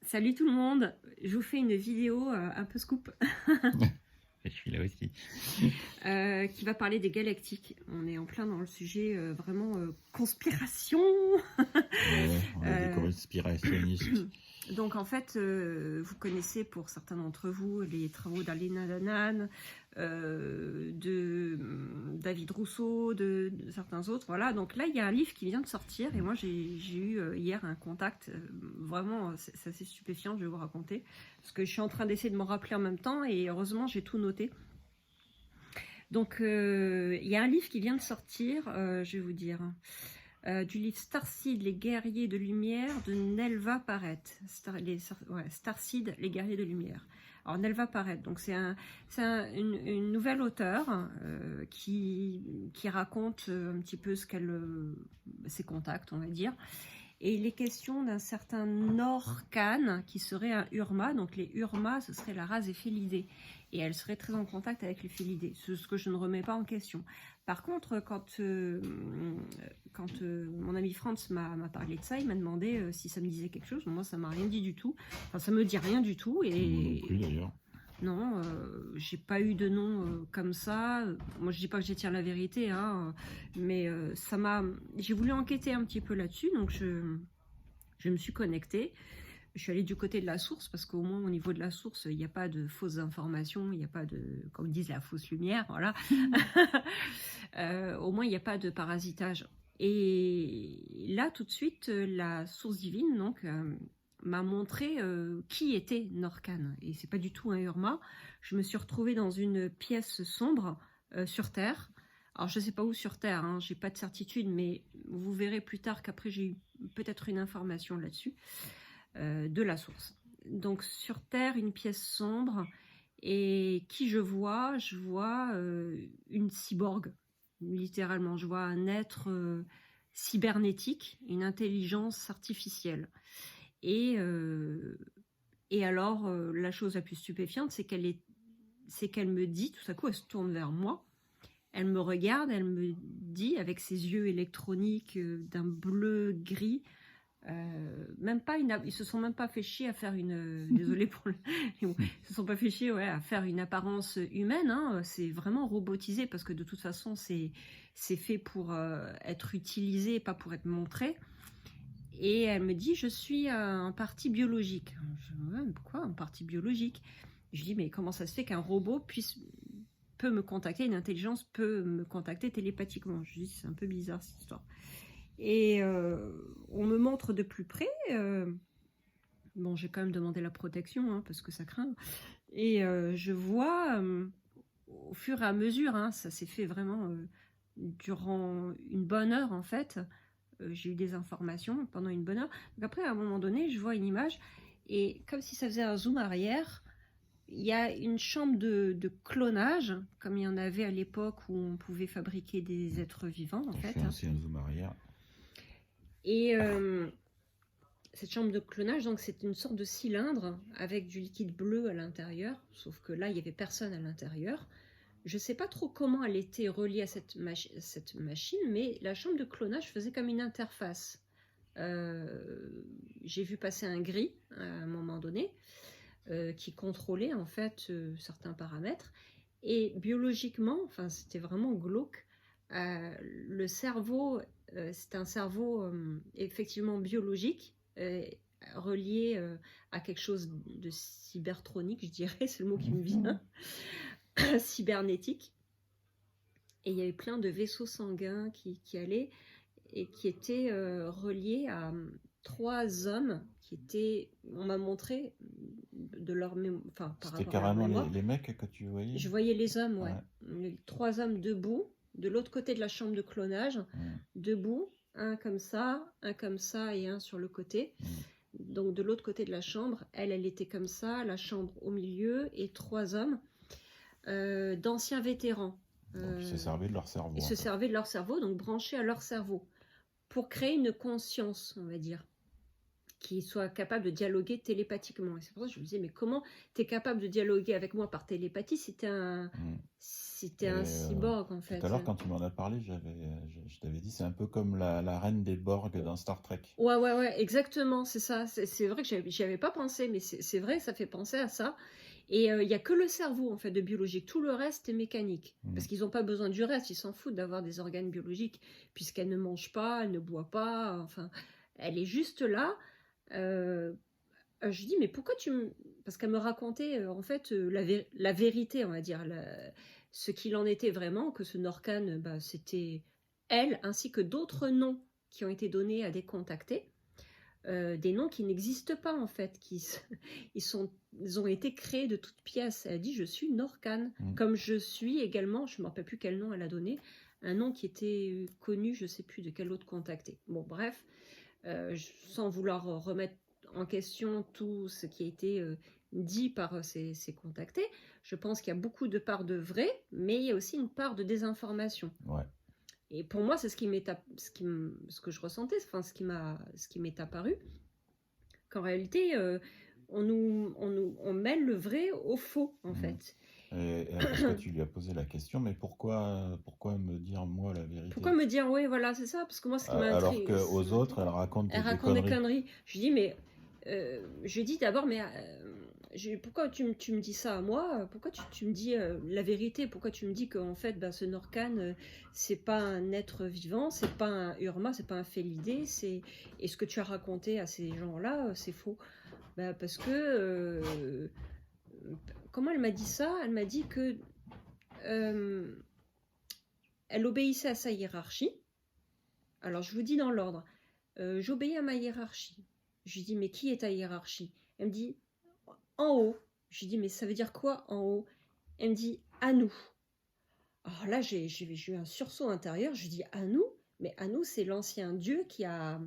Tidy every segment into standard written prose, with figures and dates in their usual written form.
Salut tout le monde, je vous fais une vidéo un peu scoop Je suis là aussi. qui va parler des galactiques. On est en plein dans le sujet vraiment conspiration. Ouais, on a des conspirationnistes. Donc en fait, vous connaissez pour certains d'entre vous les travaux d'Alina Danaan, de David Rousseau, de certains autres. Voilà, donc là il y a un livre qui vient de sortir et moi j'ai eu hier un contact, vraiment c'est assez stupéfiant, je vais vous raconter. Parce que je suis en train d'essayer de m'en rappeler en même temps et heureusement j'ai tout noté. Donc il y a un livre qui vient de sortir, je vais vous dire. Du livre Starseed, les guerriers de lumière de Nelva Parrett. Starseed, les guerriers de lumière. Alors Nelva Parrett, donc c'est une nouvelle auteure qui raconte un petit peu ses contacts, on va dire. Et il est question d'un certain Norcan qui serait un Urma. Donc les Urma, ce serait la race des Félidés. Et elle serait très en contact avec les Félidés. Ce que je ne remets pas en question. Par contre, quand mon ami Franz m'a parlé de ça, il m'a demandé si ça me disait quelque chose. Moi, ça m'a rien dit du tout. Enfin, ça me dit rien du tout. Moi non plus d'ailleurs. Non, j'ai pas eu de nom comme ça. Moi, je dis pas que j'étire la vérité, hein, mais j'ai voulu enquêter un petit peu là-dessus, donc je me suis connectée. Je suis allée du côté de la source, parce qu'au moins, au niveau de la source, il n'y a pas de fausses informations, il n'y a pas de, comme ils disent, la fausse lumière, voilà. Au moins, il n'y a pas de parasitage. Et là, tout de suite, la source divine, donc... m'a montré qui était Norcan. Et c'est pas du tout un Urma. Je me suis retrouvée dans une pièce sombre sur Terre. Alors je sais pas où sur Terre, hein, j'ai pas de certitude, mais vous verrez plus tard qu'après j'ai eu peut-être une information là-dessus, de la source. Donc sur Terre, une pièce sombre, et qui je vois une cyborg, littéralement. Je vois un être cybernétique, une intelligence artificielle. Et alors, la chose la plus stupéfiante, c'est qu'elle me dit, tout à coup, elle se tourne vers moi, elle me regarde, elle me dit, avec ses yeux électroniques d'un bleu-gris, même pas ils se sont même pas fait chier à faire une... désolée pour ils se sont pas fait chier à faire une apparence humaine, hein, c'est vraiment robotisé, parce que de toute façon, c'est fait pour être utilisé, pas pour être montré. Et elle me dit, je suis un parti biologique. Pourquoi un parti biologique? Je dis, mais comment ça se fait qu'un robot peut me contacter, une intelligence peut me contacter télépathiquement? Je dis, c'est un peu bizarre cette histoire. Et on me montre de plus près. Bon, j'ai quand même demandé la protection, hein, parce que ça craint. Et je vois, au fur et à mesure, hein, ça s'est fait vraiment durant une bonne heure en fait. J'ai eu des informations pendant une bonne heure. Donc après, à un moment donné, je vois une image, et comme si ça faisait un zoom arrière, il y a une chambre de clonage, comme il y en avait à l'époque où on pouvait fabriquer des êtres vivants, en fait. C'est un zoom arrière. Et cette chambre de clonage, donc c'est une sorte de cylindre avec du liquide bleu à l'intérieur, sauf que là, il n'y avait personne à l'intérieur. Je ne sais pas trop comment elle était reliée à cette machine, mais la chambre de clonage faisait comme une interface. J'ai vu passer un gris à un moment donné qui contrôlait en fait certains paramètres. Et biologiquement, enfin, c'était vraiment glauque. Le cerveau, c'est un cerveau effectivement biologique, relié à quelque chose de cybertronique, je dirais, c'est le mot qui me vient. Cybernétique, et il y avait plein de vaisseaux sanguins qui allaient et qui étaient reliés à 3 hommes qui étaient, on m'a montré de leur mémoire, enfin par C'était rapport à leur carrément mémoire. les mecs que tu voyais? Je voyais les hommes, ouais. Les 3 hommes debout, de l'autre côté de la chambre de clonage, debout, un comme ça et un sur le côté. Donc de l'autre côté de la chambre, elle était comme ça, la chambre au milieu, et 3 hommes d'anciens vétérans. Donc ils se servaient de leur cerveau. Ils se servaient de leur cerveau, donc branchés à leur cerveau, pour créer une conscience, on va dire. qui soit capable de dialoguer télépathiquement. Et c'est pour ça que je me disais, mais comment tu es capable de dialoguer avec moi par télépathie si tu es un cyborg, en fait? Tout à l'heure, quand tu m'en as parlé, je t'avais dit, c'est un peu comme la reine des Borg dans Star Trek. Ouais, exactement, c'est ça. C'est vrai que j'y avais pas pensé, mais c'est vrai, ça fait penser à ça. Et il n'y a que le cerveau, en fait, de biologique. Tout le reste est mécanique. Parce qu'ils n'ont pas besoin du reste. Ils s'en foutent d'avoir des organes biologiques, puisqu'elle ne mange pas, elle ne boit pas. Enfin, elle est juste là. Je dis, mais pourquoi tu me... Parce qu'elle me racontait, en fait, la vérité, on va dire. Ce qu'il en était vraiment, que ce Norcan, c'était elle, ainsi que d'autres noms qui ont été donnés à des contactés. Des noms qui n'existent pas en fait, ils ont été créés de toutes pièces. Elle a dit je suis Norcan, comme je suis également, je ne me rappelle plus quel nom elle a donné, un nom qui était connu, je ne sais plus de quel autre contacté. Bon bref, sans vouloir remettre en question tout ce qui a été dit par ces contactés, je pense qu'il y a beaucoup de parts de vrai, mais il y a aussi une part de désinformation. Ouais. Et pour moi, c'est ce que je ressentais, enfin ce qui m'est apparu, qu'en réalité, on mêle le vrai au faux, en fait. Et parce que tu lui as posé la question, mais pourquoi me dire moi la vérité? Pourquoi me dire oui, voilà, c'est ça, parce que moi, ce qui m'a intrigué, alors qu'aux autres, elle raconte des conneries. Je dis, mais je dis d'abord, mais pourquoi tu me dis ça à moi? Pourquoi tu me dis la vérité? Pourquoi tu me dis qu'en fait, ce Norcan, c'est pas un être vivant, c'est pas un Urma, c'est pas un Félidé, et ce que tu as raconté à ces gens-là, c'est faux. Parce que comment elle m'a dit ça? Elle m'a dit que elle obéissait à sa hiérarchie. Alors je vous dis dans l'ordre. J'obéis à ma hiérarchie. Je lui dis, mais qui est ta hiérarchie? Elle me dit, en haut. Je lui dis, mais ça veut dire quoi en haut? Elle me dit, à nous. Alors là, j'ai eu un sursaut intérieur. Je lui dis, à nous? Mais à nous, c'est l'ancien dieu qui a...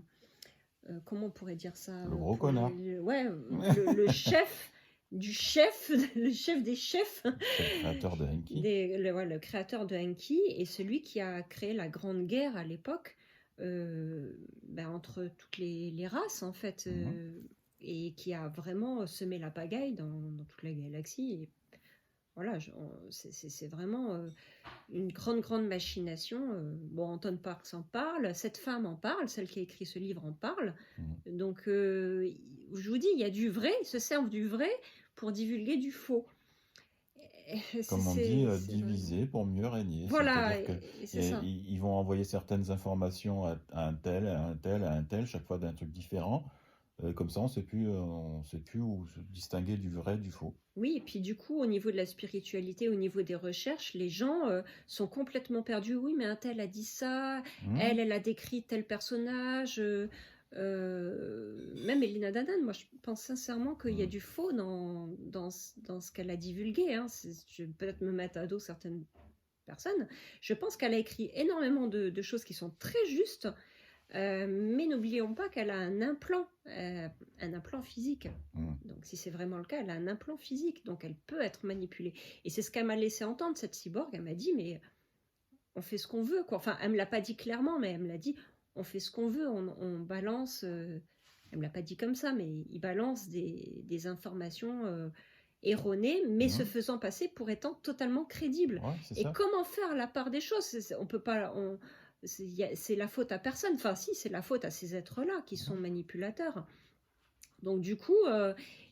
comment on pourrait dire ça? Le gros connard. Le chef du chef, le chef des chefs. C'est le créateur de Enki. Le créateur de Enki et celui qui a créé la Grande Guerre à l'époque. Entre toutes les races en fait, et qui a vraiment semé la pagaille dans toute la galaxie. Et voilà, c'est vraiment une grande machination. Anton Parks en parle, cette femme en parle, celle qui a écrit ce livre en parle. Donc je vous dis, il y a du vrai, ils se servent du vrai pour divulguer du faux. Comme on dit, diviser pour mieux régner. Voilà, ils vont envoyer certaines informations à un tel, à un tel, à un tel, chaque fois d'un truc différent. Comme ça, on sait plus où se distinguer du vrai du faux. Oui, et puis du coup, au niveau de la spiritualité, au niveau des recherches, les gens sont complètement perdus. Oui, mais un tel a dit ça, elle a décrit tel personnage... même Elena Danaan, moi je pense sincèrement qu'il y a du faux dans ce qu'elle a divulgué. Je vais peut-être me mettre à dos certaines personnes. Je pense qu'elle a écrit énormément de choses qui sont très justes, mais n'oublions pas qu'elle a un implant physique. Donc si c'est vraiment le cas, elle a un implant physique, donc elle peut être manipulée. Et c'est ce qu'elle m'a laissé entendre, cette cyborg. Elle m'a dit, mais on fait ce qu'on veut, quoi. Enfin, elle me l'a pas dit clairement, mais elle me l'a dit, on fait ce qu'on veut, on balance, elle me l'a pas dit comme ça, mais il balance des informations erronées, mais se faisant passer pour étant totalement crédibles. Ouais, et ça. Comment faire la part des choses? On peut pas, c'est la faute à personne. Enfin, si, c'est la faute à ces êtres-là qui sont manipulateurs. Donc du coup,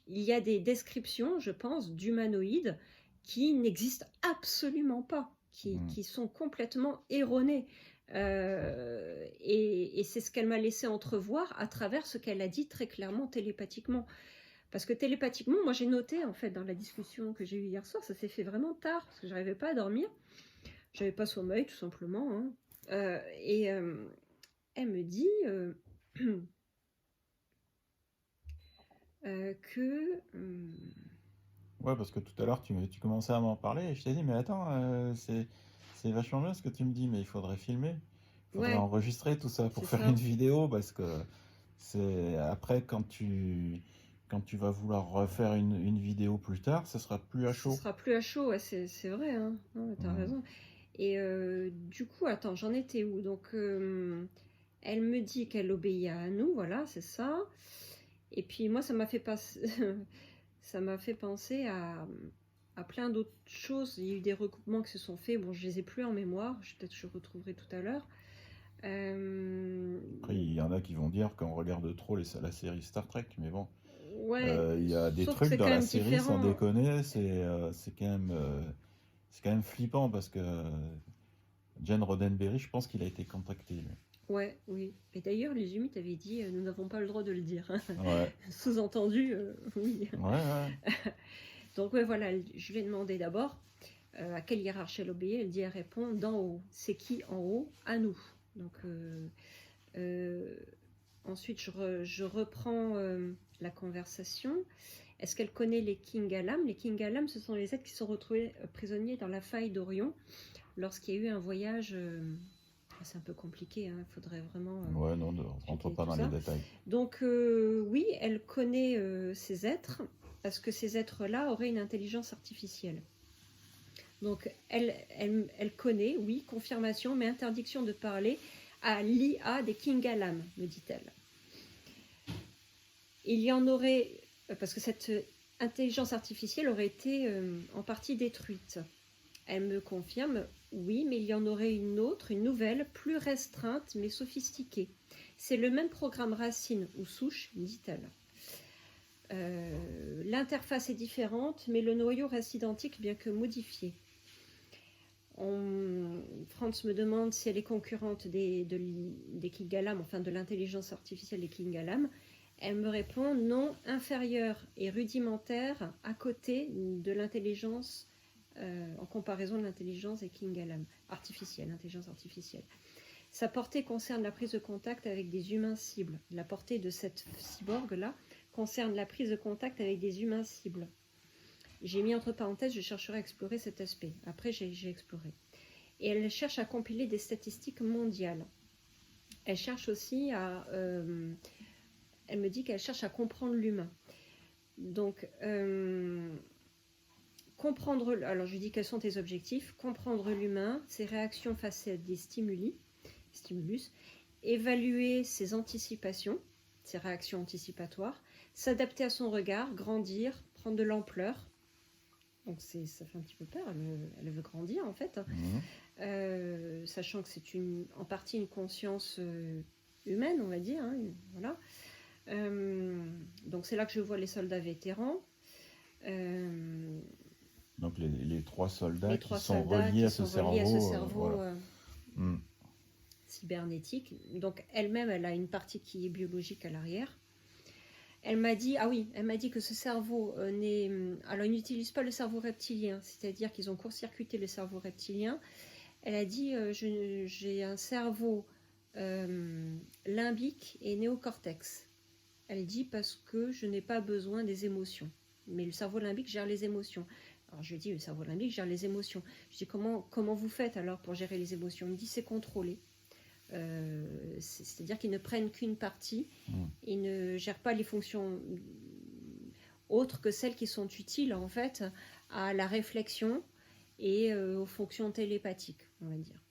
il y a des descriptions, je pense, d'humanoïdes qui n'existent absolument pas, qui sont complètement erronées. Et c'est ce qu'elle m'a laissé entrevoir à travers ce qu'elle a dit très clairement télépathiquement. Parce que télépathiquement, moi j'ai noté en fait dans la discussion que j'ai eue hier soir, ça s'est fait vraiment tard parce que j'arrivais pas à dormir, j'avais pas sommeil tout simplement. Elle me dit que... Ouais, parce que tout à l'heure tu commençais à m'en parler et je t'ai dit mais attends, c'est vachement bien ce que tu me dis, mais il faudrait filmer. Il faudrait enregistrer tout ça pour faire une vidéo, parce que c'est après quand tu vas vouloir refaire une vidéo plus tard, ça sera plus à chaud. Ça sera plus à chaud, ouais, c'est vrai, hein. Non, t'as raison. Et du coup, attends, j'en étais où? Donc, elle me dit qu'elle obéit à nous, voilà, c'est ça. Et puis moi, ça m'a fait ça m'a fait penser à plein d'autres choses. Il y a eu des recoupements qui se sont faits. Bon, je les ai plus en mémoire. Peut-être que je retrouverai tout à l'heure. Après, il y en a qui vont dire qu'on regarde trop la série Star Trek, mais bon. Ouais, Il y a des sauf que trucs c'est dans quand la même série, différent. sans déconner, c'est quand même flippant parce que Gene Roddenberry, je pense qu'il a été contacté, lui. Ouais, oui. Et d'ailleurs, les humides avaient dit nous n'avons pas le droit de le dire. Ouais. Sous-entendu, oui. Ouais. Donc, ouais, voilà, je lui ai demandé d'abord à quelle hiérarchie elle obéit. Elle dit, elle répond d'en haut. C'est qui en haut? À nous. Donc, ensuite, je reprends la conversation. Est-ce qu'elle connaît les Kingalam? Les Kingalam, ce sont les êtres qui sont retrouvés prisonniers dans la faille d'Orion lorsqu'il y a eu un voyage. C'est un peu compliqué, il faudrait vraiment. Ouais, non, ne rentre pas dans les détails. Donc, oui, elle connaît ces êtres, parce que ces êtres-là auraient une intelligence artificielle. Donc, elle connaît, oui, confirmation, mais interdiction de parler à l'IA des Kingalam, me dit-elle. Il y en aurait, parce que cette intelligence artificielle aurait été en partie détruite. Elle me confirme, oui, mais il y en aurait une autre, une nouvelle, plus restreinte, mais sophistiquée. C'est le même programme racine ou souche, dit-elle. L'interface est différente, mais le noyau reste identique, bien que modifié. Franz me demande si elle est concurrente des Kingalam, enfin de l'intelligence artificielle des Kingalam. Elle me répond non, inférieure et rudimentaire à côté de l'intelligence en comparaison de l'intelligence des Kingalam, intelligence artificielle. Sa portée concerne la prise de contact avec des humains cibles. La portée de cette cyborg-là concerne la prise de contact avec des humains cibles. J'ai mis entre parenthèses, je chercherai à explorer cet aspect. Après, j'ai exploré. Et elle cherche à compiler des statistiques mondiales. Elle cherche aussi à... elle me dit qu'elle cherche à comprendre l'humain. Donc... comprendre, alors je lui dis quels sont tes objectifs, comprendre l'humain, ses réactions face à des stimulus, évaluer ses anticipations, ses réactions anticipatoires, s'adapter à son regard, grandir, prendre de l'ampleur. Donc ça fait un petit peu peur, elle veut grandir en fait, sachant que c'est en partie une conscience humaine, on va dire, voilà. Donc c'est là que je vois les soldats vétérans. Donc les trois soldats qui sont reliés à ce cerveau, voilà. Cybernétique. Donc elle-même, elle a une partie qui est biologique à l'arrière. Elle m'a dit que ce cerveau alors ils n'utilisent pas le cerveau reptilien, c'est-à-dire qu'ils ont court-circuité le cerveau reptilien. Elle a dit j'ai un cerveau limbique et néocortex. Elle dit parce que je n'ai pas besoin des émotions, mais le cerveau limbique gère les émotions. Alors je lui ai dit, le cerveau limbique gère les émotions. Je dis, comment vous faites alors pour gérer les émotions? Il me dit, c'est contrôlé. C'est-à-dire qu'ils ne prennent qu'une partie. Ils ne gèrent pas les fonctions autres que celles qui sont utiles, en fait, à la réflexion et aux fonctions télépathiques, on va dire.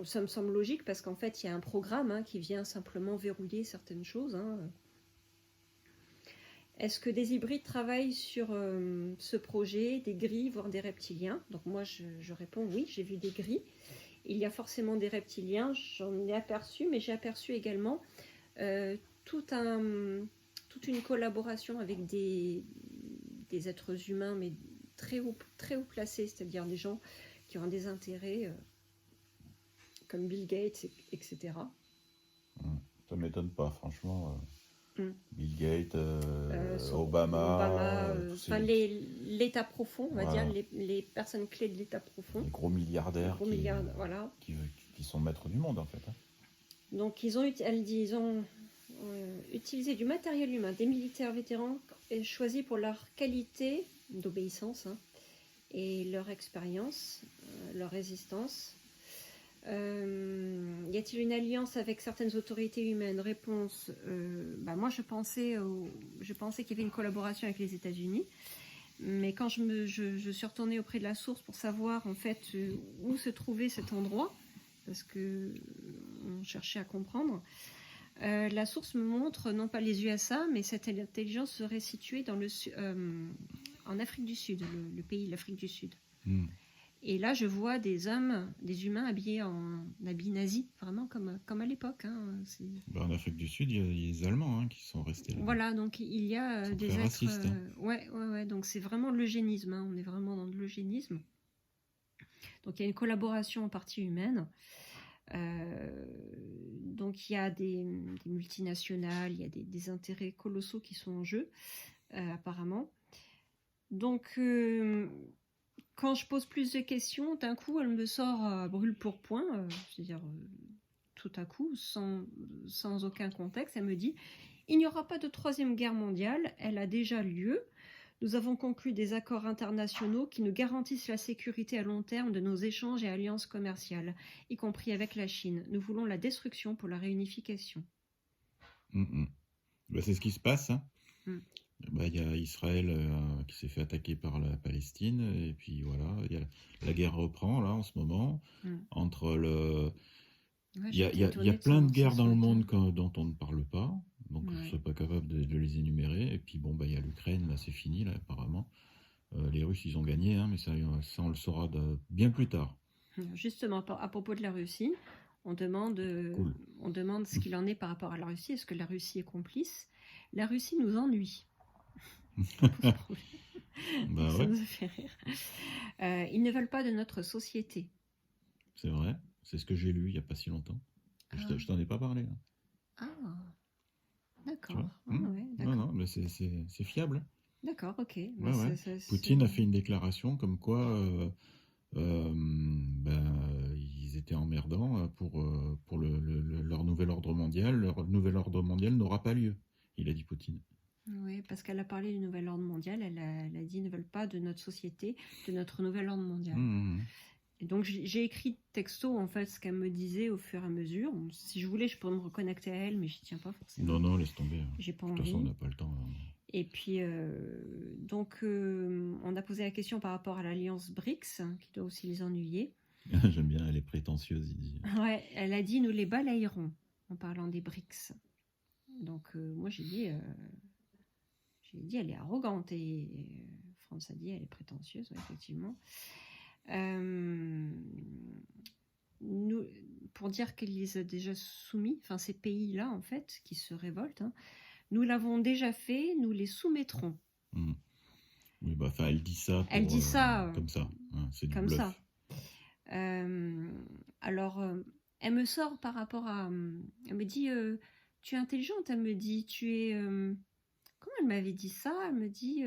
Ça me semble logique parce qu'en fait, il y a un programme qui vient simplement verrouiller certaines choses. Est-ce que des hybrides travaillent sur ce projet, des gris, voire des reptiliens? Donc moi, je réponds oui, j'ai vu des gris. Il y a forcément des reptiliens, j'en ai aperçu, mais j'ai aperçu également toute une collaboration avec des êtres humains, mais très haut placés, c'est-à-dire des gens qui ont des intérêts comme Bill Gates, etc. Ça ne m'étonne pas, franchement. Bill Gates, Obama, l'état profond, on va dire, les personnes clés de l'état profond. Les gros milliardaires, voilà. qui sont maîtres du monde, en fait. Donc, ils ont utilisé du matériel humain, des militaires vétérans choisis pour leur qualité d'obéissance et leur expérience, leur résistance. Y a-t-il une alliance avec certaines autorités humaines? Réponse, moi je pensais qu'il y avait une collaboration avec les États-Unis, mais quand je suis retournée auprès de la source pour savoir en fait où se trouvait cet endroit, parce que on cherchait à comprendre, La source me montre, non pas les USA, mais cette intelligence serait située en Afrique du Sud, le pays, l'Afrique du Sud. Et là, je vois des humains habillés en habits nazis, vraiment comme à l'époque. Hein. En Afrique du Sud, il y a les Allemands qui sont restés là. Voilà, donc il y a des êtres... racistes. Ouais, donc c'est vraiment de l'eugénisme, hein. On est vraiment dans de l'eugénisme. Donc il y a une collaboration en partie humaine. Donc il y a des multinationales, il y a des intérêts colossaux qui sont en jeu, apparemment. Donc quand je pose plus de questions, d'un coup elle me sort brûle pour point, c'est-à-dire tout à coup, sans aucun contexte, elle me dit « Il n'y aura pas de troisième guerre mondiale, elle a déjà lieu. Nous avons conclu des accords internationaux qui nous garantissent la sécurité à long terme de nos échanges et alliances commerciales, y compris avec la Chine. Nous voulons la destruction pour la réunification. » C'est ce qui se passe. Hein. Y a Israël qui s'est fait attaquer par la Palestine, et puis voilà, la guerre reprend là en ce moment entre le... Il y a plein de guerres dans le monde dont on ne parle pas, donc je ne suis pas capable de les énumérer. Et puis il y a l'Ukraine, là c'est fini, là apparemment. Les Russes ils ont gagné, mais ça on le saura bien plus tard. Justement, à propos de la Russie, on demande ce qu'il en est par rapport à la Russie. Est-ce que la Russie est complice? La Russie nous ennuie. Ça nous a fait rire. Ils ne veulent pas de notre société. C'est vrai. C'est ce que j'ai lu il n'y a pas si longtemps. Je t'en ai pas parlé. Hein. Ah, d'accord. D'accord. Non, mais c'est fiable. D'accord, ok. Poutine a fait une déclaration comme quoi ils étaient emmerdants pour leur nouvel ordre mondial. Leur nouvel ordre mondial n'aura pas lieu, il a dit Poutine. Oui, parce qu'elle a parlé du nouvel ordre mondial. Elle a dit « ne veulent pas de notre société, de notre nouvel ordre mondial ». Et donc j'ai écrit texto en fait ce qu'elle me disait au fur et à mesure. Si je voulais, je pourrais me reconnecter à elle, mais j'y tiens pas forcément. Non, laisse tomber. J'ai pas envie. De toute façon, on n'a pas le temps. Hein. Et puis on a posé la question par rapport à l'alliance BRICS, qui doit aussi les ennuyer. J'aime bien, elle est prétentieuse, il dit. Ouais, elle a dit « nous les balayerons » en parlant des BRICS. Donc moi j'ai dit elle est arrogante, et France a dit elle est prétentieuse, ouais, effectivement. Pour dire qu'elle les a déjà soumis, enfin ces pays-là en fait qui se révoltent, nous l'avons déjà fait, nous les soumettrons. Oui, elle dit ça. Elle dit ça comme ça. C'est du comme bluff. ça. Alors, elle me sort par rapport à, elle me dit, tu es intelligente. Elle me dit, tu es, comment elle m'avait dit ça? Elle me dit.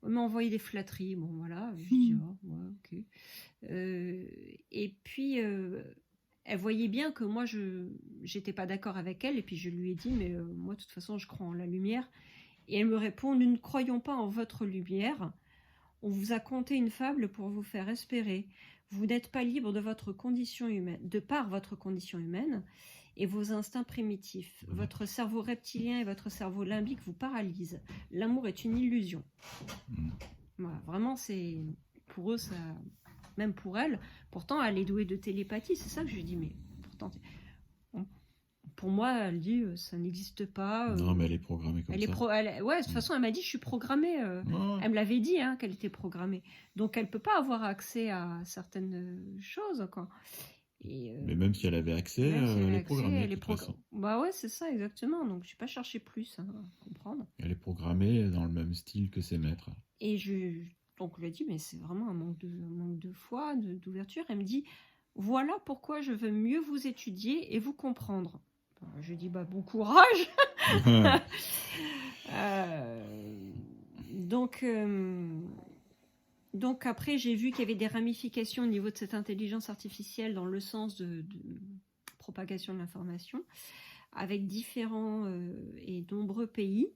Elle m'a envoyé des flatteries, bon voilà, je dis ouais, ok. Et puis elle voyait bien que moi j'étais pas d'accord avec elle, et puis je lui ai dit mais moi de toute façon je crois en la lumière, et elle me répond: nous ne croyons pas en votre lumière, on vous a conté une fable pour vous faire espérer, vous n'êtes pas libre de votre condition humaine, de par votre condition humaine et vos instincts primitifs. Votre cerveau reptilien et votre cerveau limbique vous paralysent. L'amour est une illusion. Voilà, vraiment, c'est pour eux, ça, même pour elle. Pourtant, elle est douée de télépathie. C'est ça que je lui dis. Mais pourtant, pour moi, elle dit ça n'existe pas. Non, mais elle est programmée comme ça. Ouais, de toute façon, elle m'a dit je suis programmée. Elle me l'avait dit qu'elle était programmée. Donc, elle peut pas avoir accès à certaines choses, quoi. Mais même si elle avait accès, elle est programmée. Bah ouais, c'est ça, exactement. Donc, je n'ai pas cherché plus à comprendre. Elle est programmée dans le même style que ses maîtres. Et donc, je lui ai dit, mais c'est vraiment un manque de foi, d'ouverture. Elle me dit, voilà pourquoi je veux mieux vous étudier et vous comprendre. Je lui ai dit, bon courage. Donc après, j'ai vu qu'il y avait des ramifications au niveau de cette intelligence artificielle dans le sens de propagation de l'information, avec différents et nombreux pays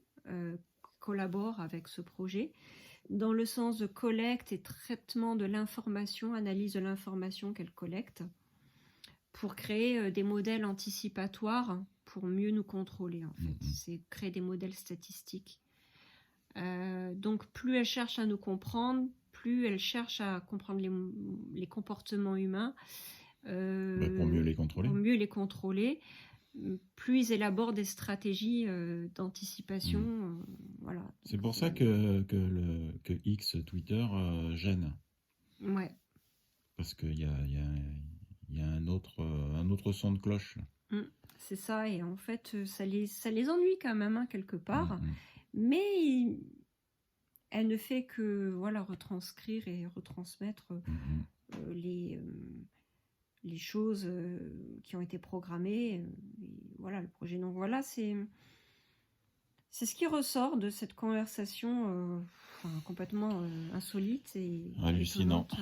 collaborent avec ce projet, dans le sens de collecte et traitement de l'information, analyse de l'information qu'elle collecte, pour créer des modèles anticipatoires pour mieux nous contrôler, en fait. C'est créer des modèles statistiques. Donc plus elle cherche à nous comprendre, plus elle cherche à comprendre les comportements humains. Pour mieux les contrôler. Pour mieux les contrôler. plus ils élaborent des stratégies d'anticipation. Voilà. C'est pour ça que X, Twitter, gêne. Ouais. Parce qu'il y a un autre son de cloche. C'est ça, et en fait, ça les ennuie quand même, hein, quelque part. Mais elle ne fait que retranscrire et retransmettre les choses qui ont été programmées. Et voilà, le projet. Donc voilà, c'est ce qui ressort de cette conversation complètement insolite et hallucinante.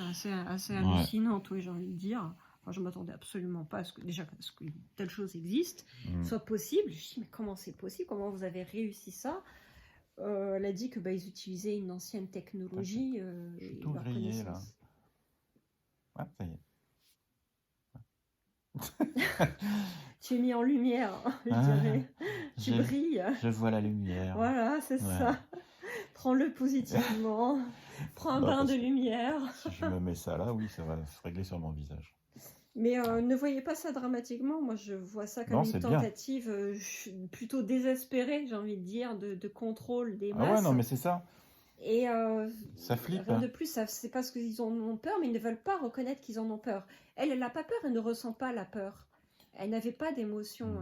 Assez hallucinante, oui, j'ai envie de dire. Enfin, je ne m'attendais absolument pas à ce que telle chose existe, soit possible. Je me suis dit, mais comment c'est possible? Comment vous avez réussi ça? Elle a dit que ils utilisaient une ancienne technologie. Je suis tout grillé, là. Ah, ça y est. Tu es mis en lumière, je dirais. Tu brilles. Je vois la lumière. Voilà, c'est ça. Prends-le positivement. Prends un bain de lumière. Si je me mets ça là, oui, ça va se régler sur mon visage. Mais ne voyez pas ça dramatiquement. Moi, je vois ça comme une tentative plutôt désespérée, j'ai envie de dire, de contrôle des masses. Ah ouais, non, mais c'est ça. Et ça flippe. Rien de plus, c'est parce qu'ils en ont peur, mais ils ne veulent pas reconnaître qu'ils en ont peur. Elle n'a pas peur, elle ne ressent pas la peur. Elle n'avait pas d'émotion.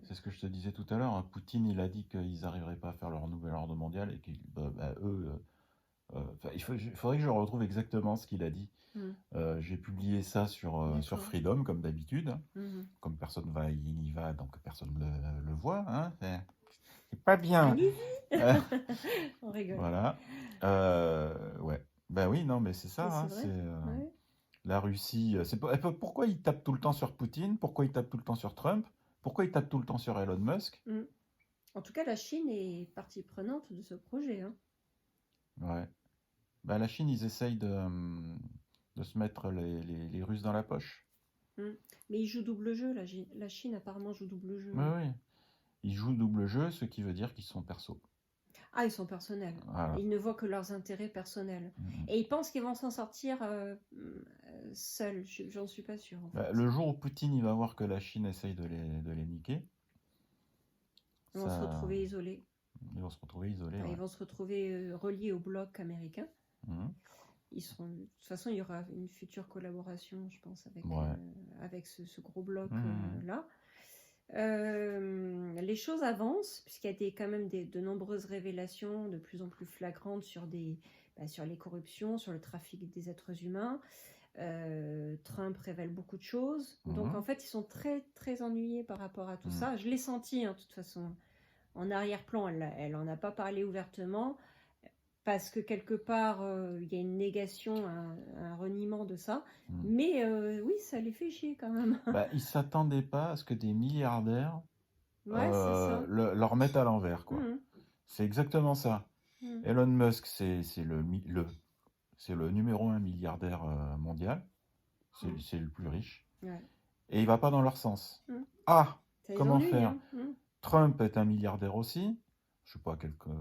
C'est ce que je te disais tout à l'heure. Poutine, il a dit qu'ils n'arriveraient pas à faire leur nouvel ordre mondial et qu'il faudrait que je retrouve exactement ce qu'il a dit. J'ai publié ça sur Freedom, comme d'habitude. Comme personne n'y va, donc personne ne le voit. Hein. C'est pas bien. On rigole. Voilà. Ouais. Ben oui, non, mais c'est ça. La Russie. Pourquoi ils tapent tout le temps sur Poutine? Pourquoi ils tapent tout le temps sur Trump? Pourquoi ils tapent tout le temps sur Elon Musk? En tout cas, la Chine est partie prenante de ce projet. Hein. Ouais. Ben, la Chine, ils essayent de se mettre les Russes dans la poche. Mais ils jouent double jeu. La Chine, apparemment, joue double jeu. Oui. Ils jouent double jeu, ce qui veut dire qu'ils sont perso. Ah, ils sont personnels. Voilà. Ils ne voient que leurs intérêts personnels. Et ils pensent qu'ils vont s'en sortir seuls. J'en suis pas sûre. En fait. Le jour où Poutine il va voir que la Chine essaye de les niquer, ils vont se retrouver isolés. Ils vont se retrouver isolés. Ils vont se retrouver reliés au bloc américain. De toute façon, il y aura une future collaboration, je pense, avec ce gros bloc là. Les choses avancent, puisqu'il y a quand même de nombreuses révélations de plus en plus flagrantes sur les corruptions, sur le trafic des êtres humains. Trump révèle beaucoup de choses. Donc, en fait, ils sont très, très ennuyés par rapport à tout ça. Je l'ai senti, de toute façon. En arrière-plan, elle n'en a pas parlé ouvertement, parce que quelque part, il y a une négation, un reniement de ça. Mais oui, ça les fait chier quand même. Ils ne s'attendaient pas à ce que des milliardaires leur mettent à l'envers. C'est exactement ça. Elon Musk, c'est le numéro 1 milliardaire mondial. C'est le plus riche. Et il ne va pas dans leur sens. Comment faire? Trump est un milliardaire aussi. Je ne sais pas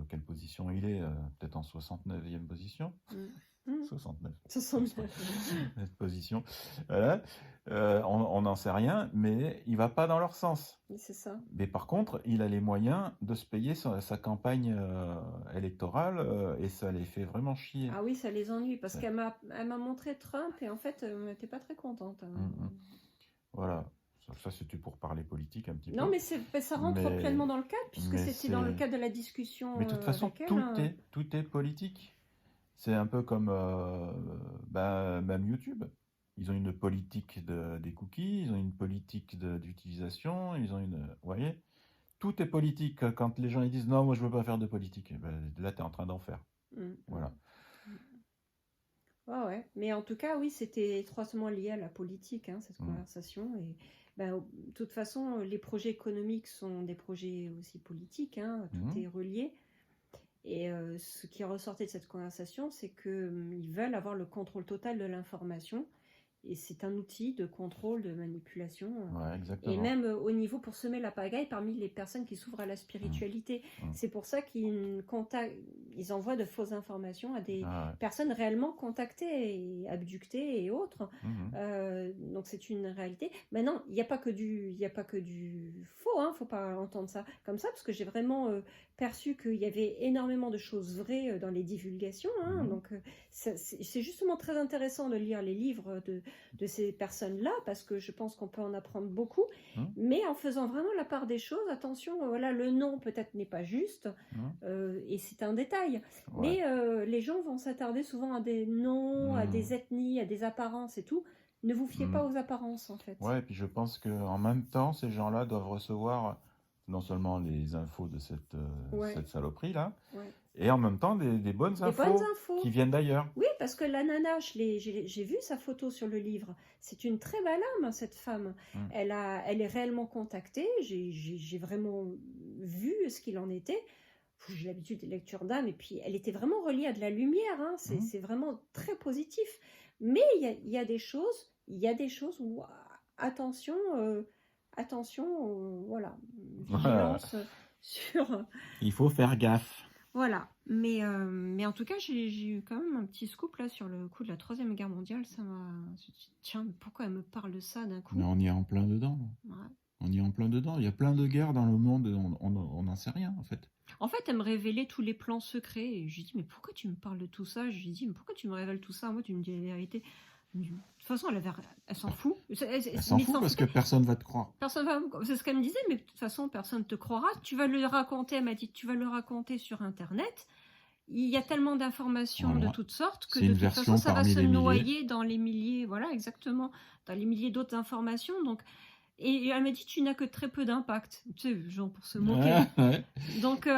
quelle position il est, peut-être en 69e position. 69. Position. Voilà. On n'en sait rien, mais il ne va pas dans leur sens. C'est ça. Mais par contre, il a les moyens de se payer sa campagne électorale et ça les fait vraiment chier. Ah oui, ça les ennuie, parce qu'elle m'a montré Trump et en fait, elle n'était pas très contente. Voilà. Ça, c'était pour parler politique un petit peu. Non, mais ça rentre pleinement dans le cadre, puisque c'était dans le cadre de la discussion. Mais de toute façon, tout est politique. C'est un peu comme même YouTube. Ils ont une politique des cookies, ils ont une politique d'utilisation, ils ont une... Vous voyez? Tout est politique. Quand les gens ils disent « Non, moi, je ne veux pas faire de politique », là, tu es en train d'en faire. Voilà. Ouais. Mais en tout cas, oui, c'était étroitement lié à la politique, cette conversation. Et de toute façon, les projets économiques sont des projets aussi politiques. Tout est relié. Et ce qui ressortait de cette conversation, c'est qu'ils veulent avoir le contrôle total de l'information et c'est un outil de contrôle, de manipulation. Ouais, Et exactement. même au niveau pour semer la pagaille parmi les personnes qui s'ouvrent à la spiritualité. C'est pour ça qu'ils ils envoient de fausses informations à des personnes réellement contactées et abductées et autres. Donc c'est une réalité. Maintenant, il n'y a pas que du faux, hein, faut pas entendre ça comme ça, parce que j'ai vraiment perçu qu'il y avait énormément de choses vraies dans les divulgations. Donc c'est justement très intéressant de lire les livres de ces personnes-là, parce que je pense qu'on peut en apprendre beaucoup, mais en faisant vraiment la part des choses. Attention, voilà, le nom peut-être n'est pas juste, et c'est un détail, mais les gens vont s'attarder souvent à des noms, à des ethnies, à des apparences et tout. Ne vous fiez pas aux apparences, en fait. Ouais, et puis je pense qu'en même temps, ces gens-là doivent recevoir non seulement les infos de cette saloperie-là, et en même temps des bonnes infos qui viennent d'ailleurs. Oui, parce que la nana, j'ai vu sa photo sur le livre. C'est une très belle âme, cette femme. Elle est réellement contactée. J'ai vraiment vu ce qu'il en était. J'ai l'habitude des lectures d'âme, et puis elle était vraiment reliée à de la lumière. C'est vraiment très positif. Mais il y a des choses où attention, voilà, vigilance sur. Il faut faire gaffe. Voilà, mais en tout cas, j'ai eu quand même un petit scoop là sur le coup de la Troisième Guerre mondiale. Ça m'a. Tiens, pourquoi elle me parle de ça d'un coup? Mais on y est en plein dedans. Ouais. On y est en plein dedans. Il y a plein de guerres dans le monde, on n'en sait rien en fait. En fait, elle me révélait tous les plans secrets. Et je lui dis, mais pourquoi tu me parles de tout ça? Je lui dis, mais pourquoi tu me révèles tout ça? Moi, tu me dis la vérité. De toute façon, elle s'en fout. Elle s'en fout parce que personne va te croire. C'est ce qu'elle me disait, mais de toute façon, personne ne te croira. Tu vas le raconter, elle m'a dit, tu vas le raconter sur Internet. Il y a tellement d'informations de toutes sortes que de toute façon, ça va se noyer dans les milliers, voilà, exactement, dans les milliers d'autres informations. Donc, et elle m'a dit, tu n'as que très peu d'impact. Tu sais, genre pour se moquer. Donc,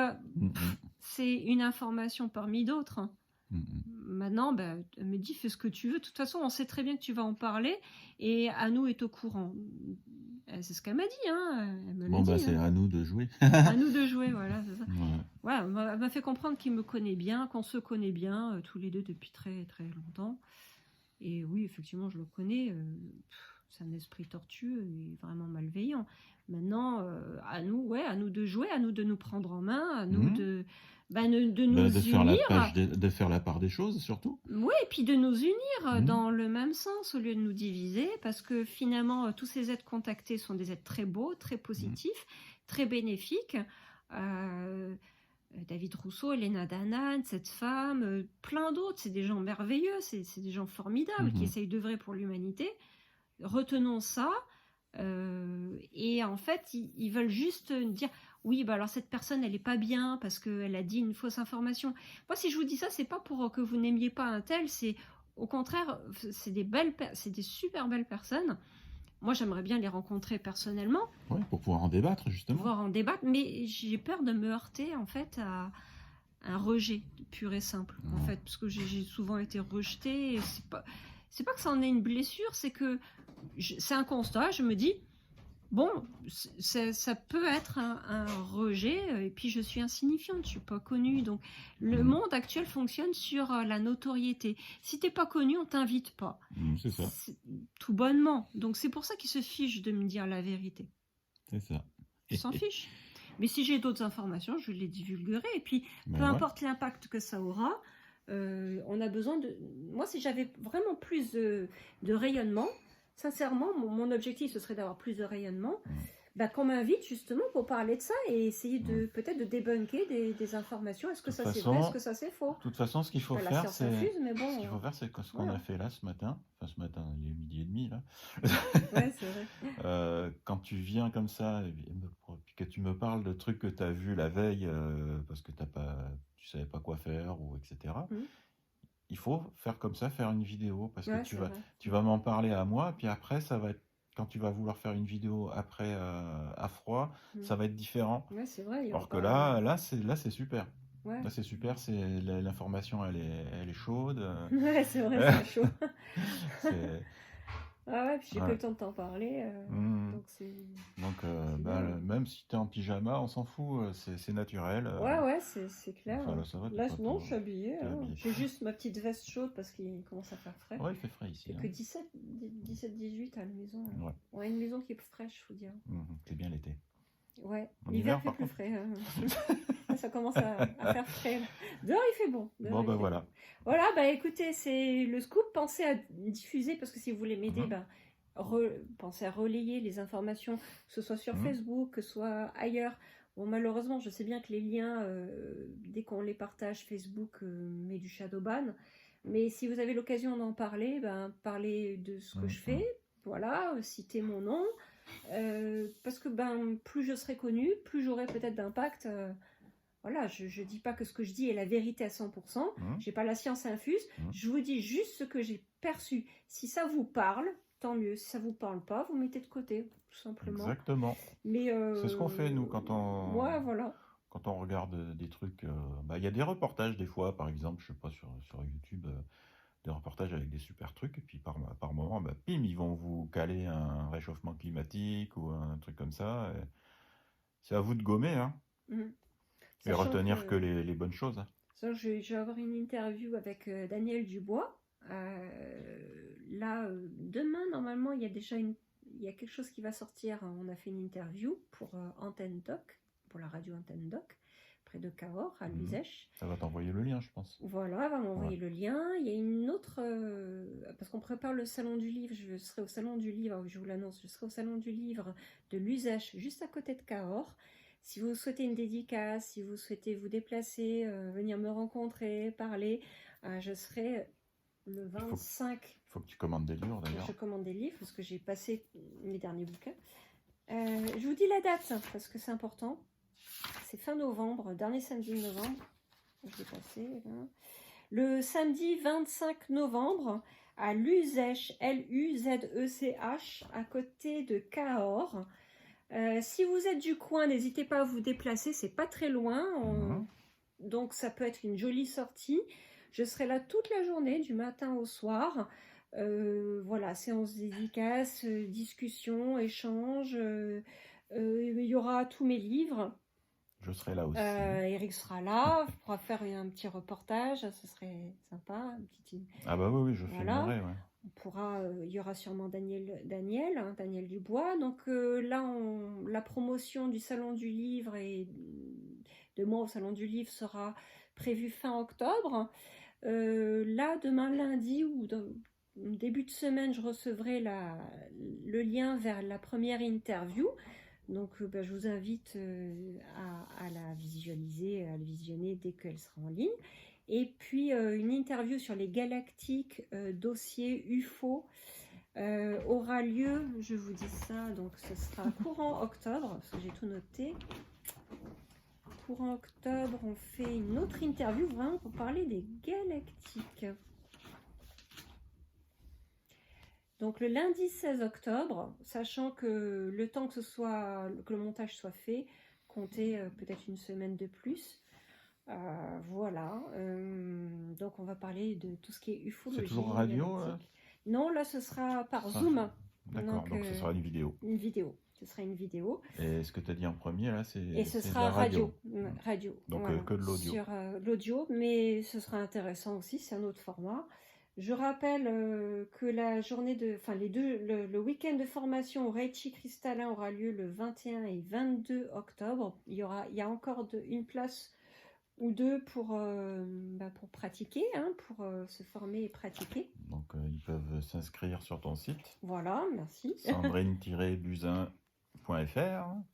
c'est une information parmi d'autres. Maintenant, elle me dit, fais ce que tu veux. De toute façon, on sait très bien que tu vas en parler, et Anou est au courant. C'est ce qu'elle m'a dit. Elle me l'a dit, c'est à nous de jouer. À nous de jouer, voilà, c'est ça. Ouais, elle m'a fait comprendre qu'il me connaît bien, qu'on se connaît bien, tous les deux depuis très très longtemps. Et oui, effectivement, je le connais. C'est un esprit tortueux et vraiment malveillant. Maintenant, à nous de jouer, à nous de nous prendre en main, à nous de nous unir. De faire la part des choses, surtout. Oui, et puis de nous unir dans le même sens, au lieu de nous diviser, parce que finalement, tous ces êtres contactés sont des êtres très beaux, très positifs, très bénéfiques. David Rousseau, Elena Danaan, cette femme, plein d'autres, c'est des gens merveilleux, c'est des gens formidables qui essayent d'œuvrer pour l'humanité. Retenons ça, et en fait, ils veulent juste dire, oui, alors cette personne, elle est pas bien parce qu'elle a dit une fausse information. Moi, si je vous dis ça, c'est pas pour que vous n'aimiez pas un tel, c'est au contraire, c'est des super belles personnes. Moi, j'aimerais bien les rencontrer personnellement. Oui, pour pouvoir en débattre, justement. Pouvoir en débattre, mais j'ai peur de me heurter, en fait, à un rejet pur et simple, en fait, parce que j'ai souvent été rejetée. C'est pas que ça en est une blessure, c'est que c'est un constat. Je me dis, bon, ça peut être un rejet, et puis je suis insignifiante, je suis pas connue. Donc, le monde actuel fonctionne sur la notoriété. Si t'es pas connue, on t'invite pas. C'est ça. Tout bonnement. Donc, c'est pour ça qu'ils se fichent de me dire la vérité. C'est ça. Ils s'en fichent. Mais si j'ai d'autres informations, je les divulguerai. Et puis, peu importe l'impact que ça aura, on a besoin de... Moi, si j'avais vraiment plus de rayonnement, sincèrement, mon objectif, ce serait d'avoir plus de rayonnement, qu'on m'invite justement pour parler de ça et essayer peut-être de débunker des informations. Est-ce que ça c'est vrai, est-ce que ça c'est faux? De toute façon, ce qu'il faut faire, c'est ce qu'on a fait là ce matin. Enfin, ce matin, il est 12h30 là. Ouais, c'est vrai. Quand tu viens comme ça, et que tu me parles de trucs que tu as vus la veille, parce que tu savais pas quoi faire, ou etc. Il faut faire comme ça, faire une vidéo, parce que tu vas m'en parler à moi, puis après, ça va être, quand tu vas vouloir faire une vidéo après à froid, ça va être différent. Ouais, c'est vrai. Alors que là, c'est super. Ouais. Là, c'est super, l'information, elle est chaude. Ouais, c'est vrai, c'est chaud. Ah ouais, puis j'ai pas eu Ouais. le temps de t'en parler. Mhm. Donc c'est Donc, bien. Hein. même si tu es en pyjama, on s'en fout, c'est naturel. Ouais, ouais, c'est clair. Enfin, Hein. là, ça va, Là, non, je suis habillée. t'es Hein. habillé. J'ai juste ma petite veste chaude parce qu'il commence à faire frais. Ouais, il fait frais Il ici. fait Hein. que 17-18 à la maison. Là. Ouais. Ouais, une maison qui est fraîche, faut dire. C'est bien l'été. Ouais, En l'hiver hiver, fait par plus contre. frais. Hein. Ça commence à faire frais. Là. Dehors, il fait bon. Bon, bah voilà. Voilà, bah écoutez, c'est le scoop. Pensez à diffuser parce que si vous voulez m'aider, bah, pensez à relayer les informations, que ce soit sur Facebook, que ce soit ailleurs. Bon, malheureusement, je sais bien que les liens, dès qu'on les partage, Facebook met du shadowban. Mais si vous avez l'occasion d'en parler, ben, parlez de ce que je fais. Voilà, citez mon nom. Parce que ben, plus je serai connue, plus j'aurai peut-être d'impact. Voilà, je dis pas que ce que je dis est la vérité à 100%. J'ai pas la science infuse. Je vous dis juste ce que j'ai perçu. Si ça vous parle, tant mieux. Si ça vous parle pas, vous mettez de côté, tout simplement. Exactement. Mais c'est ce qu'on fait nous quand on. Ouais, voilà. Quand on regarde des trucs, il y a des reportages des fois, par exemple, je sais pas, sur YouTube, des reportages avec des super trucs, et puis par moment, pim, ils vont vous caler un réchauffement climatique ou un truc comme ça. C'est à vous de gommer, hein, et retenir que les bonnes choses. Hein. Je vais avoir une interview avec Daniel Dubois. Là, demain, normalement, il y a quelque chose qui va sortir. On a fait une interview pour Antenne Doc, pour la radio Antenne Doc, près de Cahors, à Luzèche. Ça va t'envoyer le lien, je pense. Voilà, elle va m'envoyer le lien. Il y a une autre... parce qu'on prépare le salon du livre. Je serai au salon du livre, je vous l'annonce, je serai au salon du livre de Luzèche, juste à côté de Cahors. Si vous souhaitez une dédicace, si vous souhaitez vous déplacer, venir me rencontrer, parler, je serai le 25. Il faut que tu commandes des livres d'ailleurs. Je commande des livres parce que j'ai passé mes derniers bouquins. Je vous dis la date parce que c'est important. C'est fin novembre, dernier samedi de novembre. Je l'ai passé là. Le samedi 25 novembre à Luzèche, Luzech, à côté de Cahors. Si vous êtes du coin, n'hésitez pas à vous déplacer, c'est pas très loin. Donc ça peut être une jolie sortie. Je serai là toute la journée, du matin au soir. Voilà, séance dédicace, discussion, échange. Il y aura tous mes livres. Je serai là aussi. Eric sera là, on pourra faire un petit reportage, ce serait sympa. Ah bah oui, je filmerai. Ouais. On pourra, il y aura sûrement Daniel Dubois. Donc là, la promotion du Salon du Livre et de moi au Salon du Livre sera prévue fin octobre. Là, demain lundi ou début de semaine, je recevrai le lien vers la première interview. Donc je vous invite à la visualiser, à la visionner dès qu'elle sera en ligne. Et puis une interview sur les galactiques, dossier UFO, aura lieu, je vous dis ça, donc ce sera courant octobre, parce que j'ai tout noté. Courant octobre, on fait une autre interview vraiment pour parler des galactiques. Donc le lundi 16 octobre, sachant que le temps que le montage soit fait, comptez peut-être une semaine de plus. Voilà. Donc on va parler de tout ce qui est ufologie. C'est toujours radio là ? Non, là ce sera par Zoom. D'accord, donc ce sera une vidéo. Une vidéo. Ce sera une vidéo. Et ce que tu as dit en premier là, c'est. Et ce sera radio. Radio. Donc voilà, que de l'audio. Sur l'audio, mais ce sera intéressant aussi, c'est un autre format. Je rappelle que la journée le week-end de formation au Reichi cristallin aura lieu le 21 et 22 octobre. Il y a encore une place ou deux pour pratiquer, pour se former et pratiquer. Donc ils peuvent s'inscrire sur ton site. Voilà, merci. Sandrine-Buzyn.fr.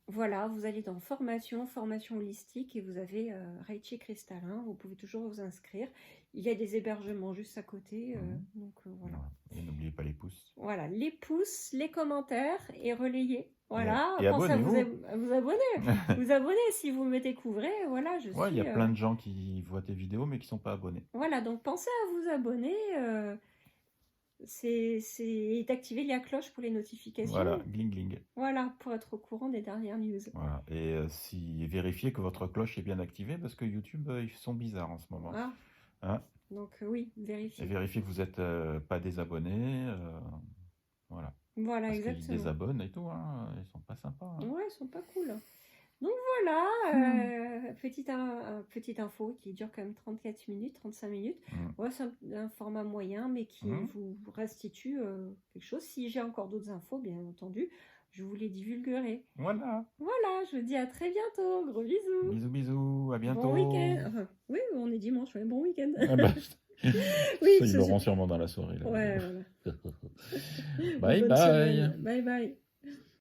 Voilà, vous allez dans formation holistique et vous avez Reichi cristallin. Vous pouvez toujours vous inscrire. Il y a des hébergements juste à côté. Donc voilà. Et n'oubliez pas les pouces. Voilà, les pouces, les commentaires et relayer. Voilà, et pensez abonnez-vous. À vous abonner. Vous abonnez si vous me découvrez. Voilà, je suis. Il y a plein de gens qui voient tes vidéos mais qui ne sont pas abonnés. Voilà, donc pensez à vous abonner. C'est d'activer la cloche pour les notifications. Voilà, gling gling. Voilà, pour être au courant des dernières news. Voilà, et vérifiez que votre cloche est bien activée parce que YouTube, ils sont bizarres en ce moment. Ah. Hein ? Donc oui, vérifiez. Et vérifiez que vous n'êtes pas désabonné. Voilà. Voilà, Parce qu'ils exactement. désabonnent et tout, hein. Ils sont pas sympas. Hein. Ouais, ils sont pas cool. Donc voilà, petite info qui dure quand même 34 minutes, 35 minutes. Ouais, c'est un format moyen, mais qui vous restitue quelque chose. Si j'ai encore d'autres infos, bien entendu, je vous les divulguerai. Voilà. Voilà, je vous dis à très bientôt. Gros bisous. Bisous, bisous. À bientôt. Bon week-end. Enfin, oui, on est dimanche, ouais, bon week-end. Ah bah, Oui, ils l'auront sûrement dans la soirée. Là. Ouais, voilà. Bye Bonne bye. semaine. Bye bye.